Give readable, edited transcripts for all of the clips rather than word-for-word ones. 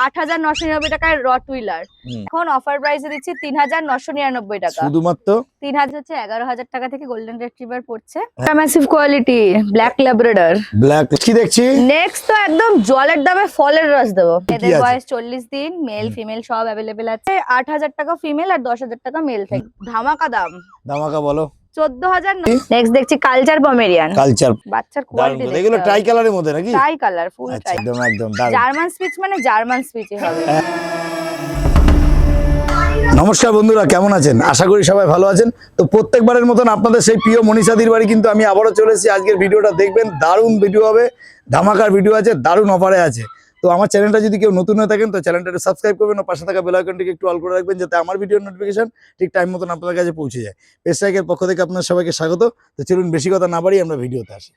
8,999 টাকায় রট হুইলার। এখন অফার প্রাইসে দিচ্ছি 3,999 টাকা। শুধুমাত্র 3,000 হচ্ছে 11,000 টাকা থেকে গোল্ডেন রিট্রিভার পড়ছে। Massive quality black Labrador. Black কি দেখছি? নেক্সট তো একদম জলের দামে ফলের রস দেবো। এদের বয়স 40 দিন, মেল ফিমেল সব अवेलेबल আছে। 8,000 টাকা ফিমেল আর 10,000 টাকা মেল থেকে। ধামাকা দাম। ধামাকা বলো। 14,000। নেক্সট দেখছি কালচার পমেরিয়ান। কালচার বাচ্চার কোয়ালিটি দেখো। এগুলো ট্রাই কালারের মধ্যে নাকি? ট্রাই কালার, ফুল ট্রাই। একদম একদম জার্মান স্পিচ মানে জার্মান স্পিচই হবে। নমস্কার বন্ধুরা, কেমন আছেন? আশা করি সবাই ভালো আছেন। তো প্রত্যেকবারের মতন আপনাদের সেই প্রিয় মনীষাদির বাড়ি কিন্তু আমি আবারও চলে এসেছি। আজকের ভিডিওটা দেখবেন, দারুণ ভিডিও হবে, ধামাকার ভিডিও আছে, দারুণ অফারে আছে। তো আমার চ্যানেলটা যদি কেউ নতুন হয়ে থাকেন তো চ্যানেলটা একটু সাবস্ক্রাইব করবেন ও পাশে থাকা বেল আইকনটিকে একটু অল করে রাখবেন, যাতে আমার ভিডিওর নোটিফিকেশন ঠিক টাইম মতন আপনাদের কাছে পৌঁছে যায়। পেজটাইকের পক্ষ থেকে আপনার সবাইকে স্বাগত। তো চলুন বেশি কথা না বাড়িয়ে আমরা ভিডিওতে আসি।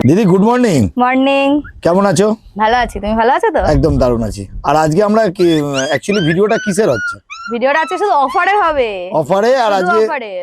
দিদি গুড মর্নিং। মর্নিং। কেমন আছো? ভালো আছি, তুমি ভালো আছো তো? একদম দারুণ আছি। আর আজকে আমরা কি অ্যাকচুয়ালি ভিডিওটা কিসের হচ্ছে? ভিডিওটা আছে শুধু অফারে হবে। অফারে? আর আজকে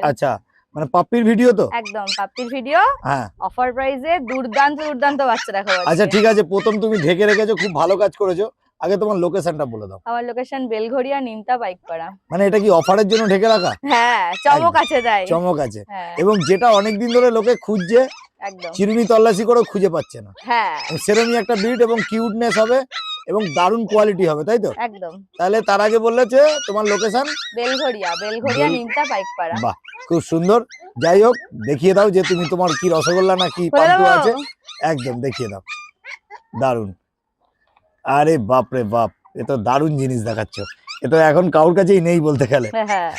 আচ্ছা মানে পাপ্পির ভিডিও তো? একদম পাপ্পির ভিডিও। হ্যাঁ, অফার প্রাইসে দুর্দান্ত দুর্দান্ত বাচ্চা দেখাবো। আচ্ছা ঠিক আছে, প্রথম তুমি ঢেকে রেখেছো, খুব ভালো কাজ করেছো। আগে তোমার লোকেশনটা বলে দাও। আমার লোকেশন বেলঘড়িয়া, নিমতা, বাইকপাড়া। মানে এটা কি অফারের জন্য ঢেকে রাখা? হ্যাঁ, চমক আছে তাই। চমক আছে। হ্যাঁ। এবং যেটা অনেকদিন ধরে লোকে খুঁজছে, একদম চিরুনি তল্লাশি করেও খুঁজে পাচ্ছে না। হ্যাঁ, সেরকমই একটা বিট এবং কিউটনেস হবে এবং দারুণ কোয়ালিটি হবে, তাই তো? একদম। তাহলে তার আগে বললেছে তোমার লোকেশন বেলঘড়িয়া, বেলঘড়িয়া, নিমতা, বাইকপাড়া। বাহ, খুব সুন্দর। যাই হোক, দেখিয়ে দাও যে তুমি তোমার কি রসগোল্লা না কি পান্তুয়া আছে, একদম দেখিয়ে দাও। দারুণ। আরে বাপ রে বাপ, এ তো দারুণ জিনিস দেখাচ্ছ। এ তো এখন কারোর কাছেই নেই বলতে গেলে।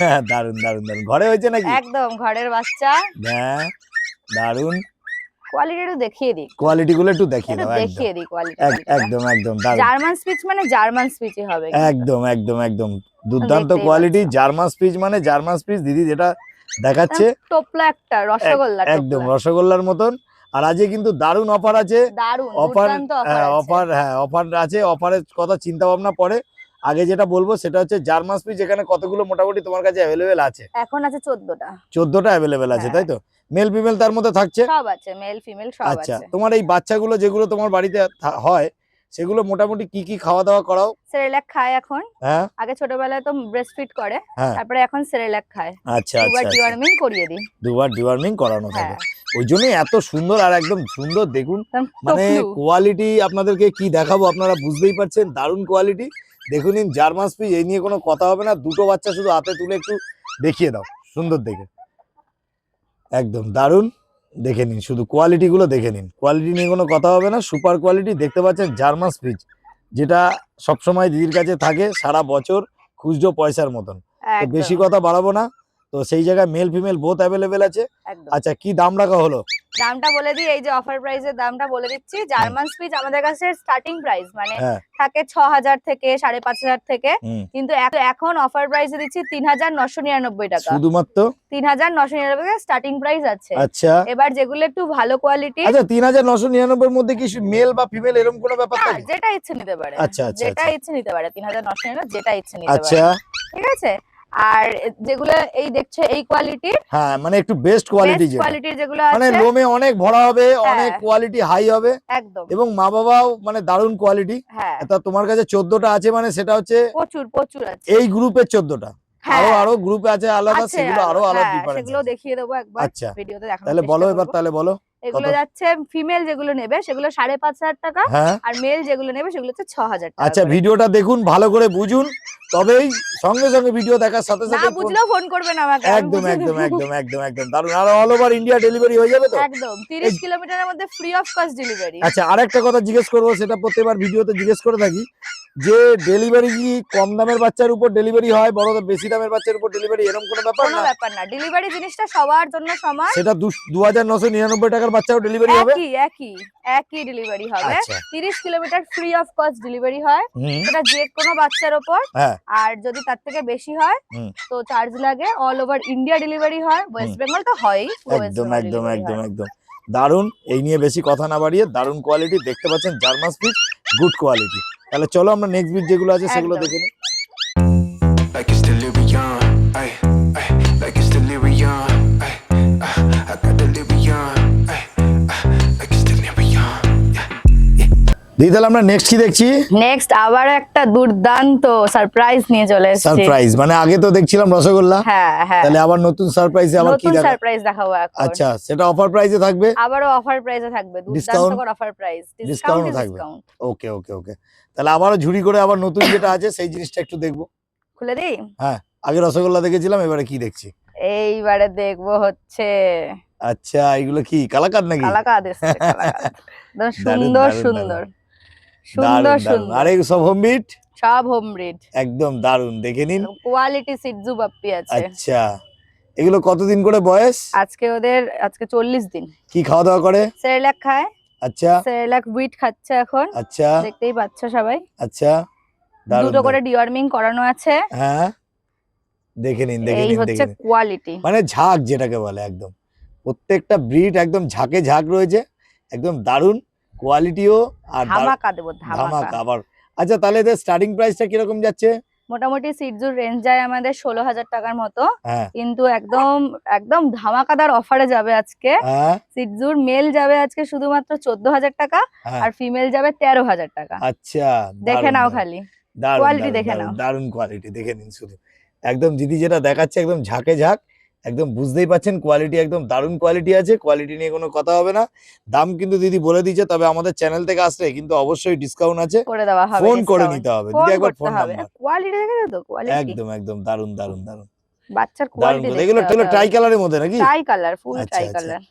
হ্যাঁ, দারুণ দারুণ দারুণ। ঘরে হয়েছে নাকি? একদম ঘরের বাচ্চা। হ্যাঁ, দারুণ। কোয়ালিটি একটু দেখিয়ে দিই। কোয়ালিটি গুলো একটু দেখিয়ে দাও। দেখিয়ে দিই কোয়ালিটি। একদম একদম দারুণ। জার্মান স্পিচ মানে জার্মান স্পিচই হবে। একদম একদম একদম দুর্দান্ত কোয়ালিটি। জার্মান স্পিচ মানে জার্মান স্পিচ। দিদি যেটা দেখাচ্ছে টোপলা একটা রসগোল্লা, একদম রসগোল্লার মতন। আর আজকে কিন্তু দারুণ অফার আছে। দারুণ অফার, অফার। হ্যাঁ অফার আছে। অফারের কথা চিন্তা ভাবনা পরে, আগে যেটা বলবো সেটা হচ্ছে জার্মান স্পিচ। এখানে কতগুলো মোটামুটি তোমার কাছে অ্যাভেলেবেল আছে? এখন আছে 14টা। 14টা অ্যাভেলেবেল আছে, তাই তো? মেল ফিমেল তার মধ্যে থাকছে? সব আছে, মেল ফিমেল সব আছে। আচ্ছা, তোমার এই বাচ্চাগুলো যেগুলো তোমার বাড়িতে হয় সেগুলো মোটামুটি কি কি খাওয়া দাওয়া করাও? সেরেলাক খায় এখন। হ্যাঁ, আগে ছোটবেলায় তো ব্রেস্ট ফিড করে, তারপরে এখন সেরেলাক খায়। আচ্ছা আচ্ছা, দুবার ডিওয়ার্মিং করিয়ে দিই। দুবার ডিওয়ার্মিং করানো থাকে। ওই জন্যই এত সুন্দর আর একদম সুন্দর। দেখুন মানে কোয়ালিটি আপনাদেরকে কি দেখাবো, আপনারা বুঝতেই পারছেন, দারুণ কোয়ালিটি। দেখুন জার্মান স্পিচ, এই নিয়ে কোনো কথা হবে না। দুটো বাচ্চা শুধু হাতে তুলে একটু দেখিয়ে দাও, সুন্দর দেখে। একদম দারুণ। দেখে নিন, শুধু কোয়ালিটি গুলো দেখে নিন। কোয়ালিটি নিয়ে কোনো কথা হবে না, সুপার কোয়ালিটি। দেখতে পাচ্ছেন জার্মান স্পিচ, যেটা সবসময় দিদির কাছে থাকে সারা বছর খুচরো পয়সার মতন। তো বেশি কথা বাড়াবো না। তো সেই জায়গায় মেল ফিমেল বোথ অ্যাভেলেবেল আছে। আচ্ছা, কি দাম রাখা হলো? দামটা বলে দিই, এই যে অফার প্রাইসের দামটা বলে দিচ্ছি। জার্মান স্পিচ আমাদের কাছে স্টার্টিং প্রাইস মানে থাকে 6,000 থেকে 5,500 থেকে, কিন্তু এখন অফার প্রাইসে দিচ্ছি 3,999 টাকা। শুধুমাত্র 3,999 টাকা স্টার্টিং প্রাইস আছে। আচ্ছা, এবার যেগুলো একটু ভালো কোয়ালিটি। আচ্ছা, 3,999 এর মধ্যে কি মেল বা ফিমেল এরকম কোনো ব্যাপার থাকে? যেটা ইচ্ছে নিতে পারে। আচ্ছা আচ্ছা, যেটা ইচ্ছে নিতে পারে। 3,999 যেটা ইচ্ছে নিতে পারে। আচ্ছা, ঠিক আছে। আর যেগুলো এই দেখছো এই কোয়ালিটির, হ্যাঁ মানে একটু বেস্ট কোয়ালিটি, যেগুলো আছে মানে লোমে অনেক ভরা হবে, অনেক কোয়ালিটি হাই হবে একদম। এবং মা বাবাও মানে দারুণ কোয়ালিটি। তা তোমার কাছে 14টা আছে, মানে সেটা হচ্ছে প্রচুর প্রচুর আছে এই গ্রুপের 14টা। আরো গ্রুপে আছে আলাদা, সেগুলো আরো আলাদা ডিফারেন্স, সেগুলো দেখিয়ে দেবো একবার। আচ্ছা, ভিডিওতে দেখাবো। তাহলে বলো এবার, তাহলে বলো। এগুলো যাচ্ছে ফিমেল যেগুলো নেবে সেগুলো 5,500 টাকা, আর মেল যেগুলো নেবে সেগুলো হচ্ছে 6,000 টাকা। আচ্ছা, ভিডিওটা দেখুন, ভালো করে বুঝুন, তবেই সঙ্গে সঙ্গে ভিডিও দেখার সাথে সাথে না বুঝলেও ফোন করবেন আমাকে। একদম একদম একদম একদম একদম দারুণ। আর অল ওভার ইন্ডিয়া ডেলিভারি হয়ে যাবে তো? একদম 30 কিলোমিটারের মধ্যে ফ্রি অফ কস্ট ডেলিভারি। আচ্ছা, আরেকটা কথা জিজ্ঞেস করবো, সেটা প্রত্যেকবার ভিডিওতে জিজ্ঞেস করে থাকি, যে ডেলিভারি কি কম দামের বাচ্চার উপর ডেলিভারি হয়, বড় বেশি দামের বাচ্চার উপর ডেলিভারি, এরকম কোনো ব্যাপার না? কোনো ব্যাপার না, ডেলিভারি জিনিসটা সবার জন্য সমান। সেটা 2,999 টাকার বাচ্চাও ডেলিভারি হবে? একই ডেলিভারি হবে। 30 kilometre free of cost delivery হয়, সেটা যে কোনো বাচ্চার উপর। আর যদি তার থেকে বেশি হয় তো চার্জ লাগে। অল ওভার ইন্ডিয়া ডেলিভারি হয়, ওয়েস্ট বেঙ্গল তো হয়ই। একদম একদম একদম একদম দারুণ। এই নিয়ে বেশি কথা না বাড়িয়ে, দারুণ কোয়ালিটি দেখতে পাচ্ছেন, জার্মান স্পিচ, গুড কোয়ালিটি, তাহলে চলো আমরা নেক্সট ব্রিড যেগুলো আছে সেগুলো দেখে নিই। Like it's delirium, ay, ay, like it's delirium, ay, I got delirium, ay, like it's delirium, yeah. দিদি তাহলে আমরা নেক্সট কি দেখছি? নেক্সট আবার একটা দুর্দান্ত সারপ্রাইজ নিয়ে চলে এসেছি। সারপ্রাইজ মানে আগে তো দেখছিলাম রসগোল্লা, হ্যাঁ হ্যাঁ, তাহলে আবার নতুন সারপ্রাইজে আবার কি নতুন দেখাবো? সারপ্রাইজ দেখাবো এখন। আচ্ছা, সেটা অফার প্রাইসে থাকবে? আবারও অফার প্রাইসে থাকবে, দুর্দান্তকর অফার প্রাইস, ডিসকাউন্ট থাকবে। ওকে ওকে ওকে, তাহলে আবারও ঝুড়ি করে আবার নতুন যেটা আছে সেই জিনিসটা একটু দেখবো। খুলে দিই? হ্যাঁ, আগে রসগোল্লা দেখেছিলাম, এবারে কি দেখছি? এইবারে দেখবো হচ্ছে, আচ্ছা এগুলো কি কালাকাদ নাকি? কালাকাদ এসেছে, কালাকাদ। সুন্দর সুন্দর সুন্দর সুন্দর, আরে সব হোম ব্রিড, সব হোম ব্রিড, একদম দারুন, দেখে নিন। কোয়ালিটি সিটজু পাপ্পি আছে। আচ্ছা, এগুলো কতদিন করে বয়স? আজকে ওদের 40 দিন। কি খাওয়া দাওয়া করে? সেরেলাক খায়। আচ্ছা, সেরেলাক হুইট খাচ্ছে এখন। আচ্ছা, দেখতেই পাচ্ছ সবাই। আচ্ছা, দারুন। দুটো করে ডিওয়ার্মিং করানো আছে। হ্যাঁ, দেখে নিন দেখে এই নিন হচ্ছে কোয়ালিটি, মানে ঝাঁক যেটাকে বলে, একদম প্রত্যেকটা ব্রিড একদম ঝাঁকে ঝাঁক রয়েছে, একদম দারুন কোয়ালিটিও আর ধামাকা দেবো, ধামাকা ধামাকা। আবার। আচ্ছা, তাহলে এদের স্টার্টিং প্রাইসটা কিরকম যাচ্ছে? মোটামুটি সিটজুর রেঞ্জ যায় আমাদের 16,000 টাকার মতো, হ্যাঁ কিন্তু একদম একদম ধামাকাদার অফারে যাবে আজকে। হ্যাঁ, সিটজুর মেল যাবে আজকে শুধুমাত্র 14,000 টাকা, হ্যাঁ। আর ফিমেল যাবে 13,000 টাকা। আচ্ছা, দেখে দারুন, নাও দারুন, খালি দারুন, কোয়ালিটি দারুন, দেখে দারুন, নাও। দারুন কোয়ালিটি দেখে নিন শুধু, একদম দিদি যেটা দেখাচ্ছে একদম ঝাঁকে ঝাঁক, একদম বুঝতেই পাচ্ছেন কোয়ালিটি একদম দারুন কোয়ালিটি আছে, কোয়ালিটি নিয়ে কোনো কথা হবে না। দাম কিন্তু দিদি বলে দিয়েছে, তবে আমাদের চ্যানেল থেকে আসলে কিন্তু অবশ্যই ডিসকাউন্ট আছে, করে দেওয়া হবে, ফোন করে discount। নিতে হবে ফোন দিদি, একবার করতে ফোন হবে। নাম্বার। কোয়ালিটি দেখে তো, কোয়ালিটি একদম একদম দারুন দারুন দারুন বাচ্চার দারুন, কোয়ালিটি এগুলো এগুলো ট্রাই কালারের মধ্যে নাকি? ট্রাই কালার, ফুল আচ্ছা, ট্রাই আচ্ছা। কালার,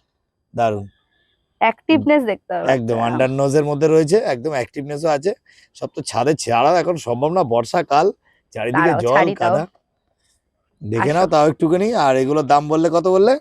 দারুন, অ্যাক্টিভনেস দেখতে হবে একদম একটা। আন্ডার নোজের মধ্যে রয়েছে, একদম অ্যাক্টিভনেসও আছে। সব তো ছাদে ছাড়া এখন সম্ভব না, বর্ষাকাল, চারিদিকে দাঁড়াও, জল ছাড়ি তাও। কাদা, দেখে আসো। নাও তাও একটুখানি। আর এগুলোর দাম বললে কত বললে?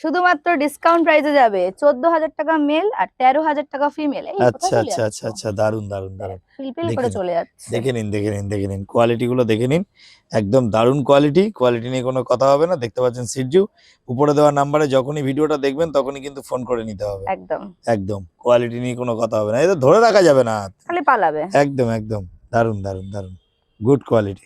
শুধুমাত্র ডিসকাউন্ট প্রাইসে যাবে 14,000 টাকা মেল আর 13,000 টাকা ফিমেল। এই আচ্ছা আচ্ছা আচ্ছা আচ্ছা, দারুন দারুন দারুন, ফিলফিল দেখে করে নিন। চলে যাচ্ছে। দেখে নিন দেখে নিন দেখে নিন কোয়ালিটি গুলো দেখে নিন, একদম দারুন কোয়ালিটি, কোয়ালিটি নিয়ে কোনো কথা হবে না। দেখতে পাচ্ছেন সিটজু, উপরে দেওয়া নাম্বারে যখনই ভিডিওটা দেখবেন তখনই কিন্তু ফোন করে নিতে হবে, একদম একদম কোয়ালিটি নিয়ে কোনো কথা হবে না, এটা ধরে রাখা যাবে না, খালি পালাবে। একদম একদম দারুন দারুন দারুন, গুড কোয়ালিটি।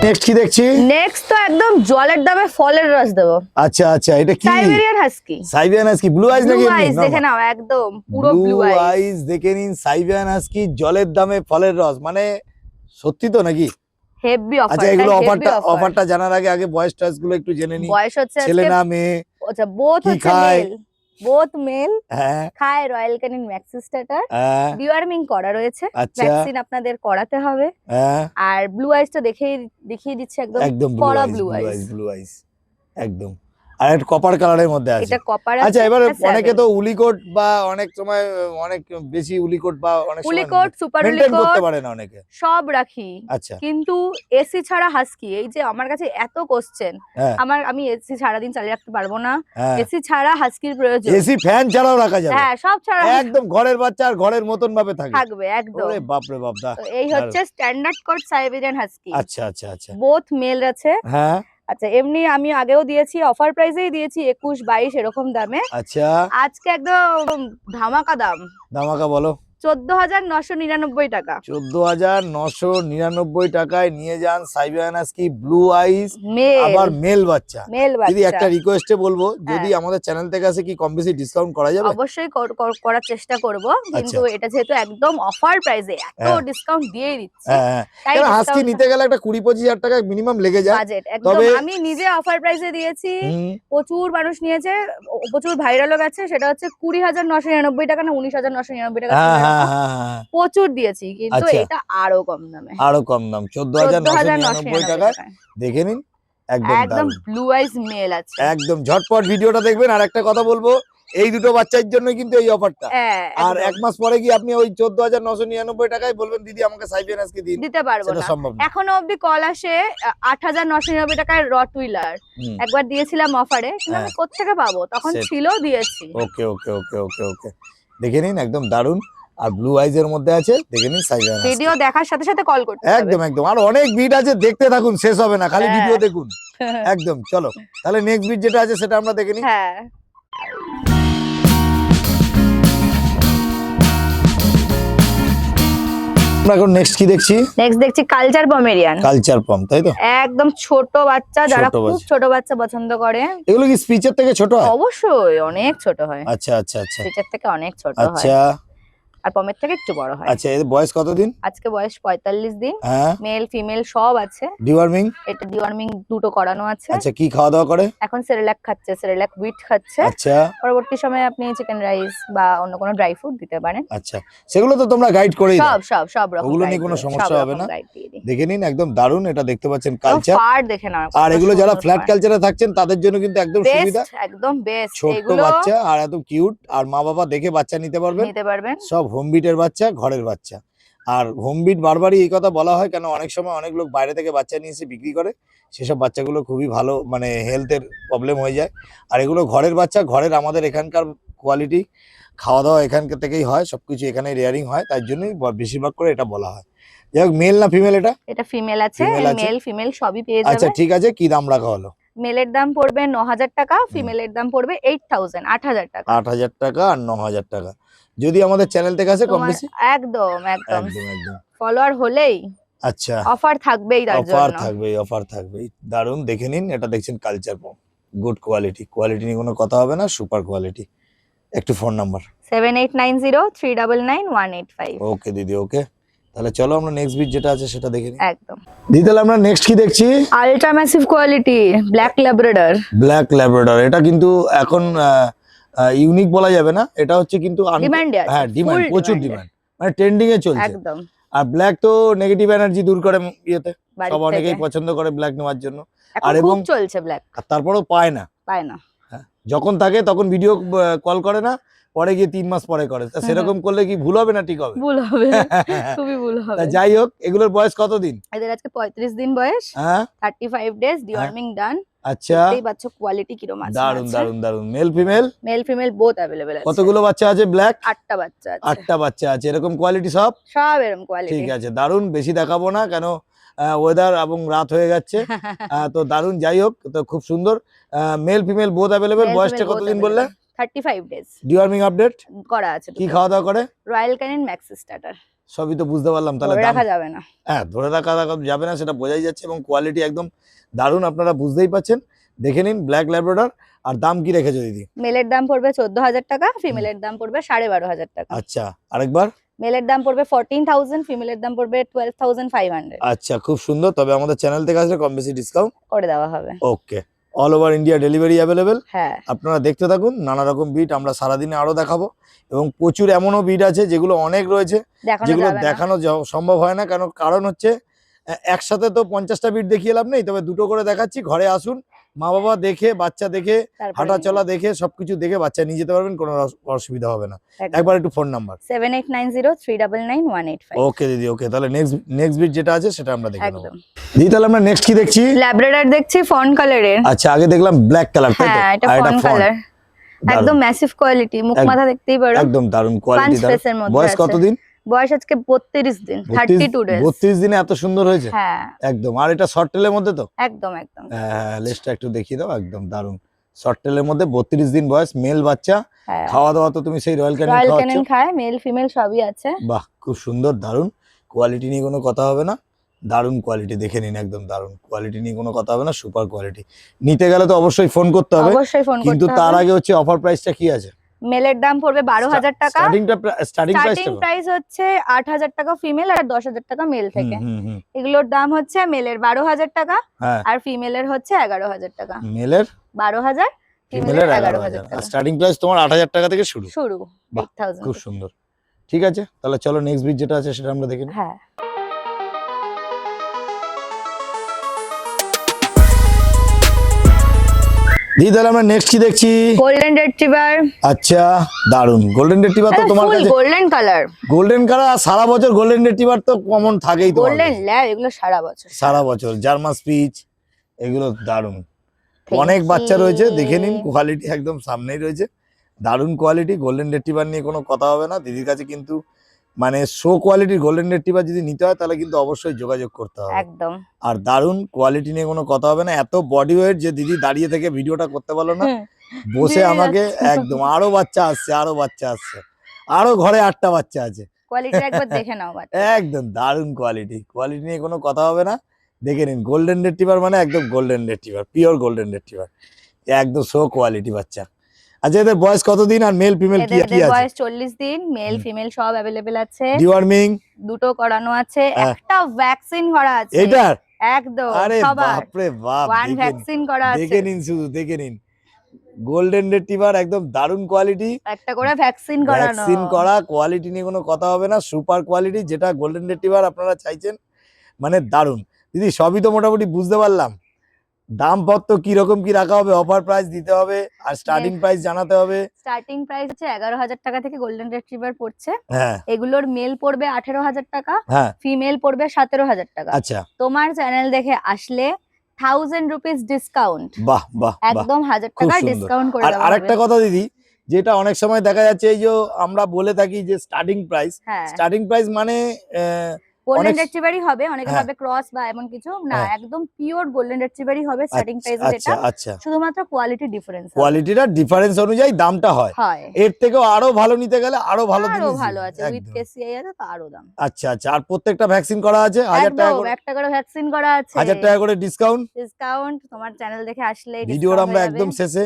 নেক্সট কি দেখছি? নেক্সট তো একদম জলের দামে ফলের রস দেবো। আচ্ছা আচ্ছা, এটা কি? Siberian husky. Siberian husky, blue eyes নাকি? ব্লু আইস দেখে নাও, একদম পুরো ব্লু ব্লু আইস। আইজ দেখে নিন, সাইবিয়ান হাস্কি, জলের দামে ফলের রস, মানে সত্যি তো নাকি? Heavy offer. আচ্ছা, এগুলো অফারটা জানার আগে আগে বয়স টয়স গুলো একটু জেনে নি। বয়স হচ্ছে ছেলে আজকে, না মেয়ে? আচ্ছা বোথ কি হচ্ছে খায়? মেল, বোথ মেল হ্যাঁ খায় রয়্যাল ক্যানিন ম্যাক্সি স্টার্টার। হ্যাঁ, ডিওয়ার্মিং করা রয়েছে, আচ্ছা ভ্যাকসিন আপনাদের করাতে হবে। হ্যাঁ, আর ব্লু আইসটা দেখিয়ে দিচ্ছে একদম একদম কড়া ব্লু blue eyes। আইজ, ব্লু আইজ একদম, আর একটা কপার কালারের মধ্যে আছে। এটা কপার। আচ্ছা, এবারে অনেকে তো উলিকোট বা অনেক সময় অনেক বেশি উলিকোট বা অনেক সময় উলিকোট, সুপার মেইনটেইন করতে উলিকোট পারে না অনেকে। সব রাখি, আচ্ছা, কিন্তু এসি ছাড়া হাস্কি, এই যে আমার কাছে এত কোশ্চেন, হ্যাঁ আমি এসি সারাদিন চালিয়ে রাখতে পারবো না, হ্যাঁ, এসি ছাড়া হাস্কির প্রয়োজন। এসি ফ্যান ছাড়াও রাখা যাবে, হ্যাঁ সব ছাড়া একদম ঘরের বাচ্চা আর ঘরের মতন ভাবে থাকে। থাকবে একদম। ওরে বাপ রে বাপ, তো এই হচ্ছে স্ট্যান্ডার্ড কোড সাইবেরিয়ান হাস্কি। আচ্ছা আচ্ছা আচ্ছা, বোথ মেল আছে। হ্যাঁ আচ্ছা, এমনি আমি আগেও দিয়েছি, অফার প্রাইসেই দিয়েছি 21-22 এরকম দামে। আচ্ছা, আজকে একদম ধামাকা দাম, ধামাকা বলো। 14,999 টাকা 14,999 টাকায় নিয়ে যান সাইবিয়ান হাস্কি ব্লু আইস, মেল, আবার মেল বাচ্চা। মেল দিদি বাচ্চা। একটা রিকোয়েস্টে বলবো, যদি হ্যাঁ। আমাদের চ্যানেল থেকে আসে কি কম বেশি ডিসকাউন্ট করা যাবে? অবশ্যই করার চেষ্টা করব, কিন্তু আচ্ছা। এটা যেহেতু একদম অফার প্রাইসে এত হ্যাঁ। ডিসকাউন্ট দিয়ে দিচ্ছি, হ্যাঁ হ্যাঁ, তাই কারণ হাস্কি discount- নিতে গেলে একটা 20-25 হাজার টাকা মিনিমাম লেগে যায়। বাজেট একদম। তবে- আমি নিজে অফার প্রাইসে দিয়েছি, হুম, প্রচুর মানুষ নিয়েছে, প্রচুর ভাইরালও গেছে। সেটা হচ্ছে 20,999 টাকা না 19,999 টাকা, হ্যাঁ হ্যাঁ এরকম। হ্যাঁ হ্যাঁ, প্রচুর দিয়েছি, কিন্তু আচ্ছা। এটা আরো কম দামে, আরো কম দাম 14,999 টাকায় টাকায়। দেখে নিন, একদম একদম দারুণ। ব্লু আইস মেল আছে। একদম ঝটপট ভিডিওটা দেখবেন। আর একটা কথা বলবো, এই দুটো বাচ্চার জন্য কিন্তু এই অফারটা। হ্যাঁ, আর একদম। এক মাস পরে গিয়ে আপনি ওই 14,999 টাকায় বলবেন দিদি আমাকে সাইবিয়ান হাস্কি দিন, দিতে পারবো সেটা না। সম্ভব না। এখনো অব্দি কল আসে 8,999 টাকায় রট হুইলার, হুম, একবার দিয়েছিলাম অফারে, কিন্তু আমি হ্যাঁ। কোত্থেকে পাবো, তখন সে- ছিল দিয়েছি। ওকে ওকে ওকে ওকে ওকে, দেখে নিন একদম দারুন। আর ব্লু আইজ এর মধ্যে আছে, দেখে নিন সাইবেরিয়ান হাস্কি। ভিডিও দেখার সাথে সাথে কল করতে হবে। একদম একদম, আর অনেক বিট আছে, দেখতে থাকুন, শেষ হবে না, খালি ভিডিও দেখুন। একদম, চলো তাহলে নেক্সট বিট যেটা আছে সেটা আমরা দেখে নিই। হ্যাঁ, আমরা এখন নেক্সট কি দেখছি? নেক্সট দেখছি কালচার পমেরিয়ান। কালচার পম, তাই তো? একদম ছোট বাচ্চা, যারা ছোট খুব বাচ্চা। ছোট বাচ্চা পছন্দ করে। এগুলো কি স্পিচের থেকে ছোট হয়? অবশ্যই অনেক ছোট হয়, আচ্ছা আচ্ছা আচ্ছা স্পিচের থেকে অনেক ছোট হয়, আচ্ছা আর পমের থেকে একটু বড় হয়। আচ্ছা, এর বয়স কতদিন? আজকে বয়স 45 দিন, হ্যাঁ, মেল ফিমেল সব আছে। ডিওয়ার্মিং? এটা ডিওয়ার্মিং দুটো করানো আছে। আচ্ছা, কি খাওয়া দাওয়া করে? এখন সেরেলাক খাচ্ছে, সেরেলাক হুইট খাচ্ছে। আচ্ছা পরবর্তী সময়ে আপনি চিকেন রাইস বা অন্য কোনো ড্রাই ফ্রুট দিতে পারেন। আচ্ছা, সেগুলো তো তোমরা গাইড করেই দাও, সব সব সব রকম ওগুলো নিয়ে guide কোনো দিই, সমস্যা সব হবে রকম না। guide দিয়ে দিই। দেখে নিন, একদম দারুন। এটা দেখতে পাচ্ছেন তো কালচার। ফার দেখে না, আর এগুলো যারা ফ্ল্যাট কালচারে থাকছেন তাদের জন্য কিন্তু একদম সুবিধা, একদম বেস্ট। ছোট্ট এগুলো বাচ্চা আর এত কিউট, আর মা বাবা দেখে বাচ্চা নিতে পারবেন। নিতে পারবেন। সব হোম বিটের বাচ্চা, ঘরের বাচ্চা। আর হোম বিট বারবারই এই কথা বলা হয়, কেন অনেক সময় অনেক লোক বাইরে থেকে বাচ্চা নিয়ে এসে বিক্রি করে, সেসব বাচ্চাগুলো খুবই ভালো, মানে হেলথের প্রবলেম হয়ে যায়। আর এগুলো ঘরের বাচ্চা, ঘরের আমাদের এখানকার কোয়ালিটি, খাওয়া দাওয়া এখানকার থেকেই হয়, সবকিছু এখানে রেয়ারিং হয়, তাই জন্যই বেশিরভাগ করে এটা বলা হয়। যাই হোক, মেল না ফিমেল এটা? এটা ফিমেল আছে, Female আছে। মেল ফিমেল সবই পেয়ে আচ্ছা যাবে। ঠিক আছে, কি দাম রাখা হলো? মেলের দাম পড়বে 9000 টাকা, ফিমেলের দাম পড়বে 8000 টাকা। 8,000 টাকা আর 9,000 টাকা। যদি আমাদের চ্যানেল থেকে আসে কম তোমার বেশি? একদম একদম একদম একদম। ফলোয়ার হলেই আচ্ছা, অফার থাকবেই তার অফার জন্য। থাকবেই, অফার থাকবেই। দারুন, দেখে নিন। এটা দেখছেন কালচার পম, গুড কোয়ালিটি, কোয়ালিটি নিয়ে কোনো কথা হবে না, সুপার কোয়ালিটি। একটু ফোন নাম্বার? 7890399185। ওকে দিদি, ওকে। তাহলে চলো আমরা নেক্সট বিট যেটা আছে সেটা দেখে নিই। একদম দিদি, তাহলে আমরা নেক্সট কি দেখছি? Ultra massive quality black Labrador. Black Labrador, এটা কিন্তু এখন ইউনিক বলা যাবে না, এটা হচ্ছে কিন্তু ডিমান্ডে আছে, হ্যাঁ ডিমান্ড, full প্রচুর demand-এ। ডিমান্ড, মানে ট্রেন্ডিং এ চলছে। একদম আর ব্ল্যাক তো নেগেটিভ এনার্জি দূর করে ইয়েতে, বাড়ির সব অনেকেই থেকে। পছন্দ করে ব্ল্যাক নেওয়ার জন্য। এখন আর খুব এবং চলছে ব্ল্যাক, আর তারপরেও পায় না, পায় না। হ্যাঁ, যখন থাকে তখন ভিডিও কল করে না, পরে গিয়ে 3 মাস পরে করে। তা সেরকম করলে কি ভুল হবে না ঠিক হবে? ভুল হবে, খুবই ভুল হবে। তা যাই হোক, এগুলোর বয়স কতদিন? এদের আজকে 35 দিন বয়স, হ্যাঁ 35 ডেজ ডিওয়ার্মিং ডান। আচ্ছা, দেখতেই পাচ্ছ কোয়ালিটি কিরকম আছে। দারুন দারুন দারুন। Male female male female both available আছে। কতগুলো বাচ্চা আছে? ব্ল্যাক 8টা বাচ্চা আছে। 8টা বাচ্চা আছে, এরকম কোয়ালিটি সব? সব এরকম কোয়ালিটি। ঠিক আছে, দারুন। বেশি দেখাবো না, কেন ওয়েদার এবং রাত হয়ে যাচ্ছে। তো দারুন, যাই হোক, তো খুব সুন্দর। Male female both available. বয়সটা কতদিন বললে? 35 ডেজ ডিওয়ার্মিং আপডেট করা আছে। কি খাওয়া দাওয়া করে? Royal Canin max starter. সবই তো বুঝতে পারলাম। তাহলে ধরে দাম? রাখা যাবে না। হ্যাঁ, ধরে রাখা যাবে না, সেটা বোঝাই যাচ্ছে, এবং কোয়ালিটি একদম দারুন, আপনারা বুঝতেই পাচ্ছেন। দেখে নিন ব্ল্যাক ল্যাব্রাডর। আর দাম কি রেখেছো দিদি? মেলের দাম পড়বে 14000 টাকা, ফিমেলের দাম পড়বে 12500 টাকা। আচ্ছা, আরেকবার? মেলের দাম পড়বে 14000, ফিমেলের দাম পড়বে 12500। আচ্ছা, খুব সুন্দর। তবে আমাদের চ্যানেল থেকে আসলে কম বেশি ডিসকাউন্ট করে দেওয়া হবে। Okay. All over India delivery available. হ্যাঁ, আপনারা দেখতে থাকুন, নানা রকম বিট আমরা সারাদিনে আরো দেখাবো, এবং প্রচুর এমনও বিট আছে যেগুলো অনেক রয়েছে, দেখানো যেগুলো যাবে না। দেখানো সম্ভব হয় না। কারণ হচ্ছে একসাথে তো 50টা বিট দেখিয়ে লাভ নেই, তবে দুটো করে দেখাচ্ছি। ঘরে আসুন, মা বাবা দেখে, বাচ্চা দেখে, তারপরে হাঁটা নিয়ে চলা দেখে, সবকিছু দেখে বাচ্চা নিয়ে যেতে পারবেন, কোনো অসুবিধা হবে না। একদম। একবার একটু ফোন নাম্বার? 7890399185। ওকে দিদি, ওকে। তাহলে নেক্সট বিট যেটা আছে সেটা আমরা দেখে নেবো। একদম। দিদি, তাহলে আমরা নেক্সট কি দেখছি? ল্যাব্রাডর দেখছি ফন কালারের। আচ্ছা, আগে দেখলাম ব্ল্যাক কালার, তাই তো? হ্যাঁ, এটা আর ফন fawn। কালার, দারুণ। একদম ম্যাসিভ কোয়ালিটি, মুখ মাথা দেখতেই পারো। একদম দারুণ কোয়ালিটি, পাঁচ ফেসের মধ্যে বয়স আছে। কতদিন? বয়স আজকে 32 দিন, 32 ডেজ। 32 দিনে এত সুন্দর হয়েছে? হ্যাঁ, একদম। আর এটা শর্ট টেলের মধ্যে তো? একদম একদম। হ্যাঁ, লেজটা একটু দেখিয়ে দাও। একদম দারুণ, শর্ট টেলের মধ্যে 32 দিন বয়স, মেল বাচ্চা। হ্যাঁ, খাওয়া দাওয়া তো তুমি সেই রয়্যাল ক্যানিন রয়্যাল খাওয়াচ্ছ? ক্যানিন খায়, মেল ফিমেল সবই আছে। বাহ, খুব সুন্দর, দারুণ কোয়ালিটি নিয়ে কোনো কথা হবে না। দারুণ কোয়ালিটি, দেখে নিন, একদম দারুণ কোয়ালিটি নিয়ে কোনো কথা হবে না, সুপার কোয়ালিটি। নিতে গেলে তো অবশ্যই ফোন করতে হবে, অবশ্যই ফোন কিন্তু করতে তার হবে। আগে হচ্ছে অফার প্রাইসটা কি আছে? মেলের দাম পড়বে 12000 টাকা। স্টার্টিং স্টার্টিং প্রাইস হচ্ছে 8000 টাকা ফিমেল আর 10000 টাকা মেল থেকে। এগুলোর দাম হচ্ছে মেলের 12000 টাকা, হ্যাঁ, আর ফিমেলের হচ্ছে 11000 টাকা। মেলের 12000, ফিমেলের ফিমেলের 11000। 11000 আর টাকা স্টার্টিং প্রাইস তোমার 8000 টাকা থেকে শুরু। শুরু। বাহ, 8000। খুব সুন্দর। ঠিক আছে, তাহলে চলো নেক্সট বিট যেটা আছে সেটা আমরা দেখে নিই। হ্যাঁ, দিদি, তাহলে আমরা নেক্সট কি দেখছি? Golden retriever. আচ্ছা, দারুন। গোল্ডেন রিট্রিভার তো তোমার কাছে গোল্ডেন কালার। গোল্ডেন কালার, আর সারা বছর গোল্ডেন রিট্রিভার তো কমন থাকেই তোমার গোল্ডেন কাছে। ল্যাব এগুলো সারা বছর। সারা বছর জার্মান স্পিচ, এগুলো দারুন। Thank অনেক বাচ্চা you. রয়েছে, দেখে নিন, কোয়ালিটি একদম সামনেই রয়েছে, দারুন কোয়ালিটি। গোল্ডেন রিট্রিভার নিয়ে কোনো কথা হবে না। দিদির কাছে কিন্তু মানে শো কোয়ালিটির গোল্ডেন রিট্রিভার যদি নিতে হয় তাহলে কিন্তু অবশ্যই যোগাযোগ করতে হবে একদম। আর দারুন কোয়ালিটি নিয়ে কোনো কথা হবে না। এত বডি ওয়েট যে দিদি দাঁড়িয়ে থেকে ভিডিওটা করতে পারলো না, বসে আমাকে একদম আরো বাচ্চা আসছে, আরো বাচ্চা আসছে, আরো ঘরে 8টা বাচ্চা আছে। কোয়ালিটি একবার দেখে নাও বাচ্চা। একদম দারুন কোয়ালিটি, কোয়ালিটি নিয়ে কোনো কথা হবে না। দেখে নিন গোল্ডেন রিট্রিভার মানে একদম golden retriever, pure golden retriever, একদম শো কোয়ালিটি বাচ্চা। আচ্ছা এদের বয়স কতদিন আর মেল ফিমেল কি কি আছে? বয়স 40 দিন, মেল ফিমেল সব अवेलेबल আছে। ডিওয়ার্মিং দুটো করানো আছে, একটা ভ্যাকসিন করা আছে। এইটার একদম আরে সবার বাপ রে বাপ, ওয়ান ভ্যাকসিন করা আছে। দেখে নিন শুধু দেখে নিন গোল্ডেন রিট্রিভার একদম দারুন কোয়ালিটি, একটা করে ভ্যাকসিন করানো। ভ্যাকসিন করা, কোয়ালিটি নিয়ে কোনো কথা হবে না, সুপার কোয়ালিটি যেটা গোল্ডেন রিট্রিভার আপনারা চাইছেন, মানে দারুন। দিদি সবই তো মোটামুটি বুঝতে পারলাম, দাম পত্র কি রকম কি রাখা হবে, অফার প্রাইস দিতে হবে আর স্টার্টিং প্রাইস জানাতে হবে। স্টার্টিং প্রাইস হচ্ছে 11,000 টাকা থেকে গোল্ডেন রিট্রিভার পড়ছে। হ্যাঁ এগুলোর মেল পড়বে 18,000 টাকা, হ্যাঁ ফিমেল পড়বে 17,000 টাকা। আচ্ছা তোমার চ্যানেল দেখে আসলে 1000 রুপিস ডিসকাউন্ট, বাহ বাহ বাহ, একদম 1000 খুব টাকা সুন্দর। ডিসকাউন্ট করে আর দেওয়া আরেকটা হবে। কথা দিদি, যেটা অনেক সময় দেখা যাচ্ছে এই যে আমরা বলে থাকি যে স্টার্টিং প্রাইস, হ্যাঁ স্টার্টিং প্রাইস মানে গোল্ডেন অনেক- রিট্রিভারই হবে, অনেকে হ্যাঁ। ভাবে ক্রস বা এমন কিছু না, হ্যাঁ। একদম পিওর গোল্ডেন রিট্রিভারই হবে স্টার্টিং প্রাইস আচ্ছা যেটা, আচ্ছা, শুধুমাত্র কোয়ালিটি ডিফারেন্স কোয়ালিটিটা ডিফারেন্স অনুযায়ী দামটা হয়, হয়। এর থেকেও আরো ভালো নিতে গেলে আরো ভালো আরো জিনিস ভালো দিবে, আছে, উইথ একদম। কেসিআই আছে তো আরো দাম। আচ্ছা আচ্ছা, আর প্রত্যেকটা ভ্যাকসিন করা আছে 1000 টাকা একদম করে, একটা করে ভ্যাকসিন করা আছে, 1000 টাকা করে ডিসকাউন্ট। ডিসকাউন্ট তোমার চ্যানেল দেখে আসলে ভিডিওর আমরা একদম শেষে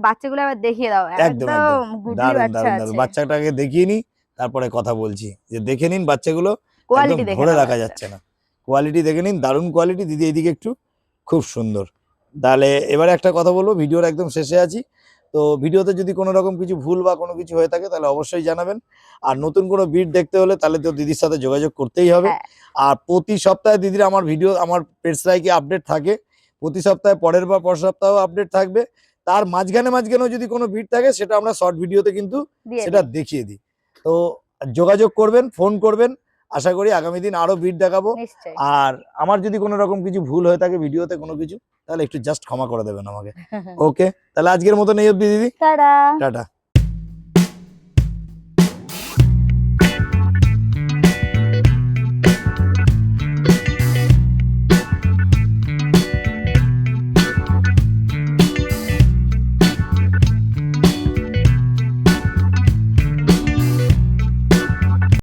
বাচ্চাগুলো আবার দেখিয়ে দাও, একদম একদম একদম গুডলি দারুন বাচ্চা দারুন আছে। দারুন, বাচ্চাটাকে দেখিয়ে নি তারপরে কথা বলছি, যে দেখে নিন বাচ্চাগুলো কোয়ালিটি একদম দেখে ধরে নাও রাখা বাচ্চা। যাচ্ছে না, কোয়ালিটি দেখে নিন, দারুন কোয়ালিটি। দিদি এইদিকে একটু, খুব সুন্দর। তাহলে এবারে একটা কথা বলবো, ভিডিওর একদম শেষে আছি, তো ভিডিওতে যদি কোনো রকম কিছু ভুল বা কোনো কিছু হয়ে থাকে তাহলে অবশ্যই জানাবেন। আর নতুন কোনো বিট দেখতে হলে তাহলে তো দিদির সাথে যোগাযোগ করতেই হবে। হ্যাঁ। আর প্রতি সপ্তাহে দিদির আমার ভিডিও আমার পেটসরাইকে আপডেট থাকে, প্রতি সপ্তাহে পরের পর সপ্তাহেও আপডেট থাকবে। তার মাঝখানেও যদি কোনো বিট থাকে সেটা আমরা শর্ট ভিডিওতে কিন্তু দিয়ে সেটা দিই। দেখিয়ে দিই। তো যোগাযোগ করবেন, ফোন করবেন, আশা করি আগামী দিন আরো বিট দেখাবো। নিশ্চয়ই। আর আমার যদি কোনো রকম কিছু ভুল হয়ে থাকে ভিডিওতে কোনো কিছু, তাহলে একটু জাস্ট ক্ষমা করে দেবেন আমাকে। ওকে, তাহলে আজকের মতন এই অবধি দিদি, টাটা। টাটা।